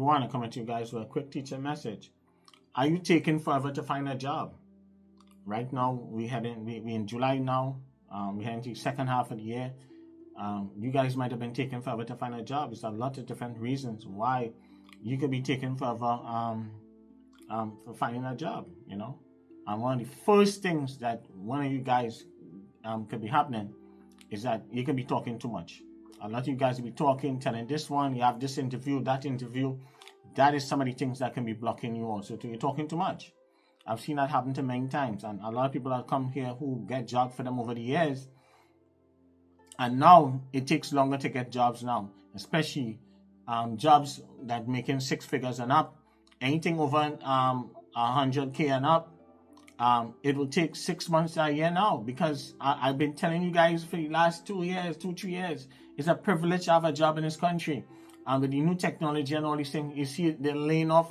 want to come at you guys with a quick teacher message. Are you taking forever to find a job? Right now, we in July now. We heading to the second half of the year. You guys might have been taking forever to find a job. There's a lot of different reasons why you could be taking forever for finding a job. You know, and one of the first things that one of you guys could be happening is that you can be talking too much. A lot of you guys will be talking, telling this one, you have this interview, that interview. That is some of the things that can be blocking you also. You're talking too much. I've seen that happen to many times. And a lot of people that come here who get jobs for them over the years. And now it takes longer to get jobs now. Especially jobs that making 6 figures and up. Anything over 100K and up. It will take 6 months to a year now, because I've been telling you guys for the last 3 years, it's a privilege to have a job in this country. And with the new technology and all these things, you see they're laying off.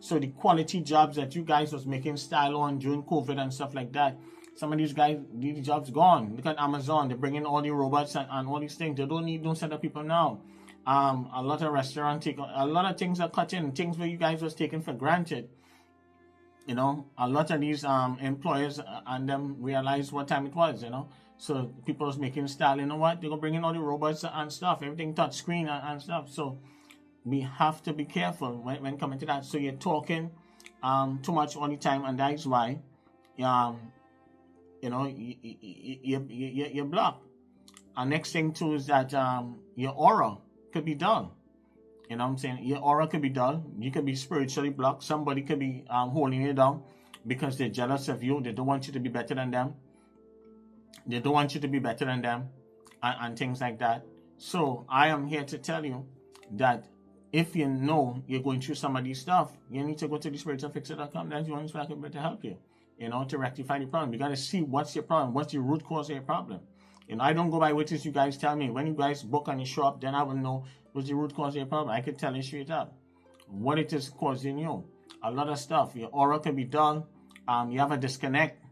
So the quality jobs that you guys was making style on during COVID and stuff like that, some of these guys, these jobs gone. Look at Amazon, they're bringing all the robots and all these things. They don't need no set of people now. A lot of restaurants a lot of things are cutting, things where you guys was taking for granted. You know, a lot of these employers and them realize what time it was, you know. So people was making style, you know what, they're going to bring in all the robots and stuff, everything touch screen and stuff. So we have to be careful when coming to that. So you're talking too much all the time, and that is why, you know, you're blocked. And next thing too is that your aura could be dull. You know what I'm saying? Your aura could be dull. You could be spiritually blocked. Somebody could be holding you down because they're jealous of you. They don't want you to be better than them. They don't want you to be better than them and things like that. So I am here to tell you that if you know you're going through some of these stuff, you need to go to the spiritualfixer.com. That's the only way I can be able to help you, you know, to rectify the problem. You got to see what's your problem. What's the root cause of your problem? You know, I don't go by what you guys tell me. When you guys book and you show up, then I will know what's the root cause of your problem. I can tell you straight up what it is causing you. A lot of stuff. Your aura can be dull. You have a disconnect.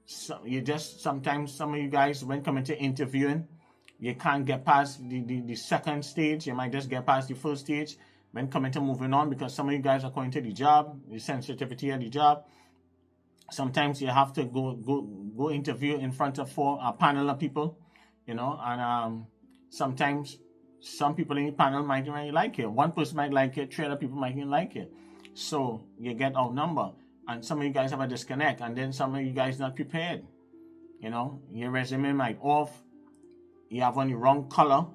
So you just, sometimes some of you guys, when coming to interviewing, you can't get past the second stage. You might just get past the first stage when coming to moving on, because some of you guys are going to the job, the sensitivity of the job. Sometimes you have to go interview in front of a panel of people, you know, and sometimes some people in the panel might not really like it. One person might like it, 3 other people might not like it. So you get outnumbered, and some of you guys have a disconnect, and then some of you guys not prepared. You know, your resume might off, you have on the wrong color,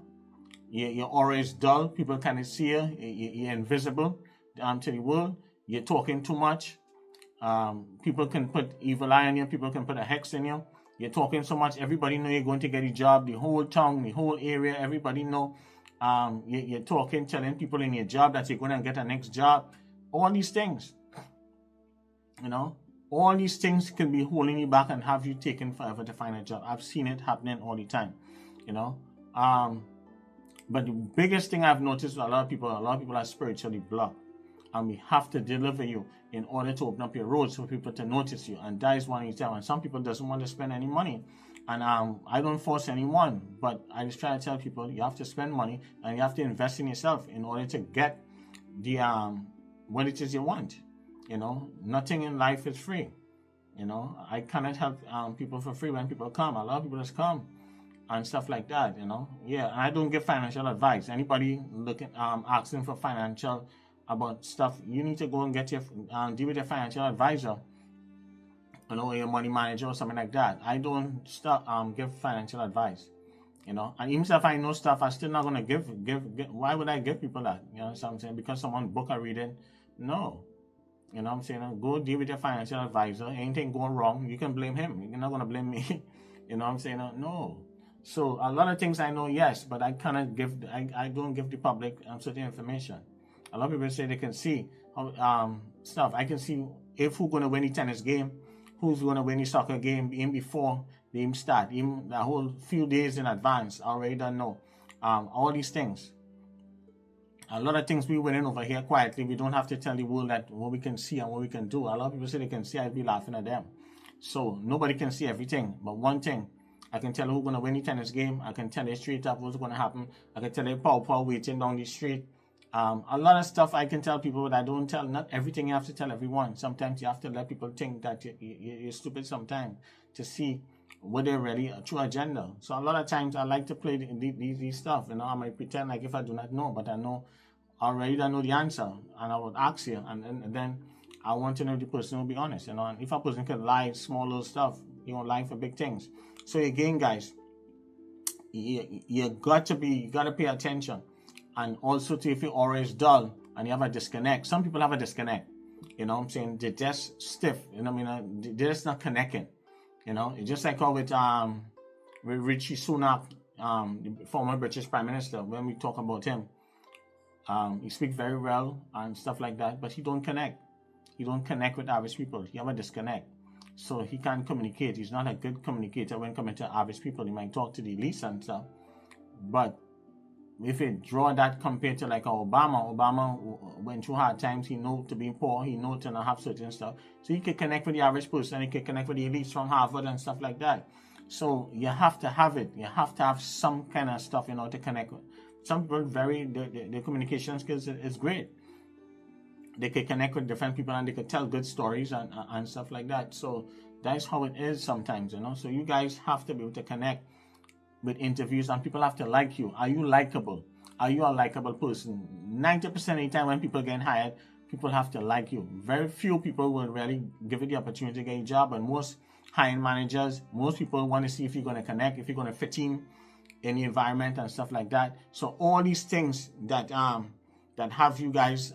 your aura is dull, people can't see you, you're invisible to the world, you're talking too much. People can put evil eye on you, people can put a hex in you. You're talking so much, everybody know you're going to get a job, the whole town, the whole area, everybody know. You're talking, telling people in your job that you're going to get a next job. All these things, you know, all these things can be holding you back and have you taken forever to find a job. I've seen it happening all the time, you know. But the biggest thing I've noticed with a lot of people are spiritually blocked. And we have to deliver you in order to open up your roads for people to notice you. And that is one of the time. And some people doesn't want to spend any money. And I don't force anyone, but I just try to tell people you have to spend money and you have to invest in yourself in order to get the what it is you want. You know, nothing in life is free. You know, I cannot help people for free when people come. A lot of people just come and stuff like that, you know. Yeah, and I don't give financial advice. Anybody looking asking for financial about stuff, you need to go and get your deal with your financial advisor, you know, your money manager or something like that. I don't give financial advice, you know. And even if I know stuff, I'm still not gonna give. Why would I give people that? You know what I'm saying? Because someone book a reading? No. You know what I'm saying? Go deal with your financial advisor. Anything going wrong, you can blame him. You're not gonna blame me. You know what I'm saying? No. So a lot of things I know, yes, but I cannot give. I don't give the public certain information. A lot of people say they can see stuff. I can see who's going to win the tennis game, who's going to win the soccer game, even before they even start, even the whole few days in advance. I already don't know. All these things. A lot of things we winning over here quietly. We don't have to tell the world that what we can see and what we can do. A lot of people say they can see. I'd be laughing at them. So nobody can see everything. But one thing, I can tell who's going to win the tennis game. I can tell you straight up what's going to happen. I can tell you pow waiting down the street. A lot of stuff I can tell people, but I don't tell. Not everything you have to tell everyone. Sometimes you have to let people think that you're stupid sometimes to see what they're really a true agenda. So a lot of times I like to play these stuff. You know, I might pretend like if I do not know, but I know already. I know the answer, and I would ask you, and then I want to know if the person will be honest. You know, and if a person can lie small little stuff, you know, lie for big things. So again, guys, you got to pay attention. And also, too, if your aura is dull and you have a disconnect, some people have a disconnect. You know what I'm saying? They're just stiff. You know what I mean? They're just not connecting. You know, it's just like how with Richie Sunak, the former British Prime Minister. When we talk about him, he speaks very well and stuff like that, but he don't connect. He don't connect with average people. He have a disconnect. So he can't communicate. He's not a good communicator when coming to average people. He might talk to the elites and stuff, but if you draw that compared to like Obama went through hard times. He knew to be poor. He knew to not have certain stuff. So he could connect with the average person. He could connect with the elites from Harvard and stuff like that. So you have to have it. You have to have some kind of stuff in order to connect with. Some people their communication skills is great. They could connect with different people and they could tell good stories and stuff like that. So that's how it is sometimes, you know. So you guys have to be able to connect with interviews, and people have to like you. Are you likable? Are you a likable person? 90% of the time when people get hired, people have to like you. Very few people will really give you the opportunity to get a job, and most hiring managers, most people want to see if you're going to connect, if you're going to fit in the environment and stuff like that. So all these things that have you guys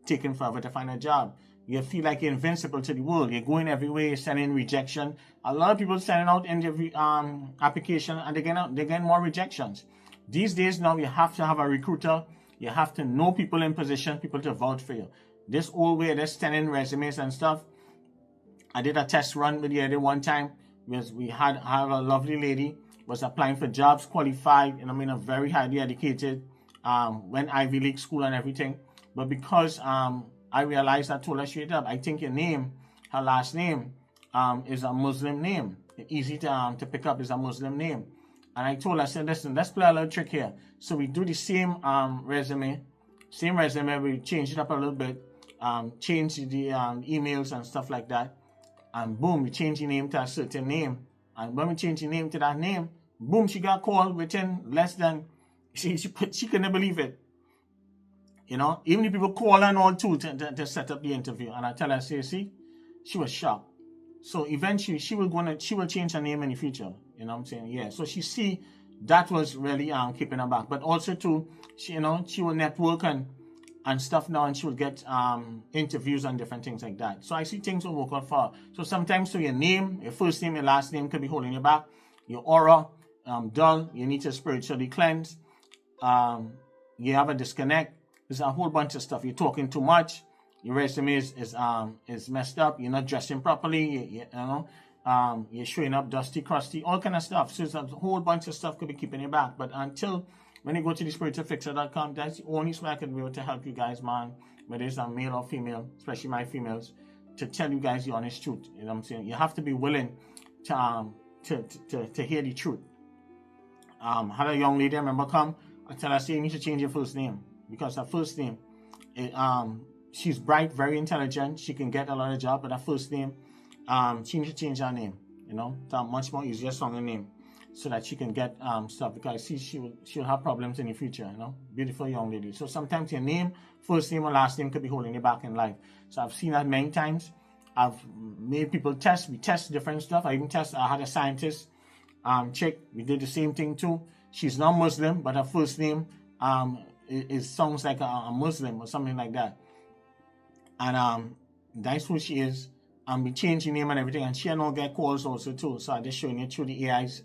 taking forever to find a job. You feel like you're invincible to the world. You're going everywhere, you're sending rejection. A lot of people sending out interview application and they're getting more rejections. These days now, you have to have a recruiter. You have to know people in position, people to vouch for you. This old way, they're sending resumes and stuff. I did a test run with the other one time. We had a lovely lady was applying for jobs, qualified, and I mean a very highly educated, went Ivy League school and everything. But because I realized, I told her straight up, I think your name, her last name, is a Muslim name. Easy to pick up is a Muslim name. And I told her, I said, listen, let's play a little trick here. So we do the same resume, we change it up a little bit, change the emails and stuff like that. And boom, we change the name to a certain name. And when we change the name to that name, boom, she got called within less than, she couldn't believe it. You know, even the people call her and all too to set up the interview. And I tell her, see, she was shocked. So eventually she will change her name in the future. You know what I'm saying? Yeah. So she see that was really keeping her back. But also too, she will network and stuff now, and she will get interviews and different things like that. So I see things will work out for her. So sometimes your name, your first name, your last name could be holding you back. Your aura, dull, you need to spiritually cleanse. You have a disconnect. There's a whole bunch of stuff. You're talking too much. Your resume is messed up. You're not dressing properly. You're showing up dusty, crusty, all kind of stuff. So there's a whole bunch of stuff could be keeping you back. But until when you go to the spiritualfixer.com, that's the only way I can be able to help you guys, man. Whether it's a male or female, especially my females, to tell you guys the honest truth. You know what I'm saying? You have to be willing to hear the truth. Had a young lady, I remember, come. I tell her, say, you need to change your first name. Because her first name, she's bright, very intelligent. She can get a lot of jobs, but her first name, she needs to change her name, to a much more easier, stronger name, so that she can get stuff. Because she'll have problems in the future, Beautiful young lady. So sometimes your name, first name or last name could be holding you back in life. So I've seen that many times. I've made people test. We test different stuff. I had a scientist chick. We did the same thing too. She's not Muslim, but her first name it sounds like a Muslim or something like that. And that's who she is. And we change the name and everything. And she and all get calls also too. So I'm just showing you through the AI's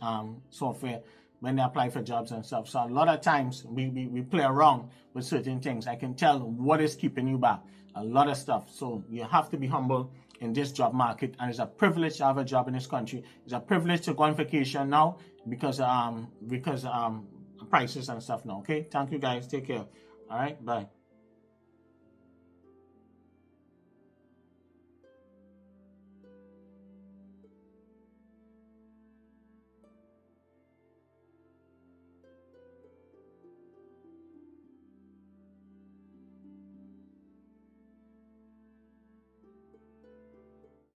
software when they apply for jobs and stuff. So a lot of times we play around with certain things. I can tell what is keeping you back. A lot of stuff. So you have to be humble in this job market. And it's a privilege to have a job in this country. It's a privilege to go on vacation now because prices and stuff now. Okay, thank you guys. Take care. All right, bye.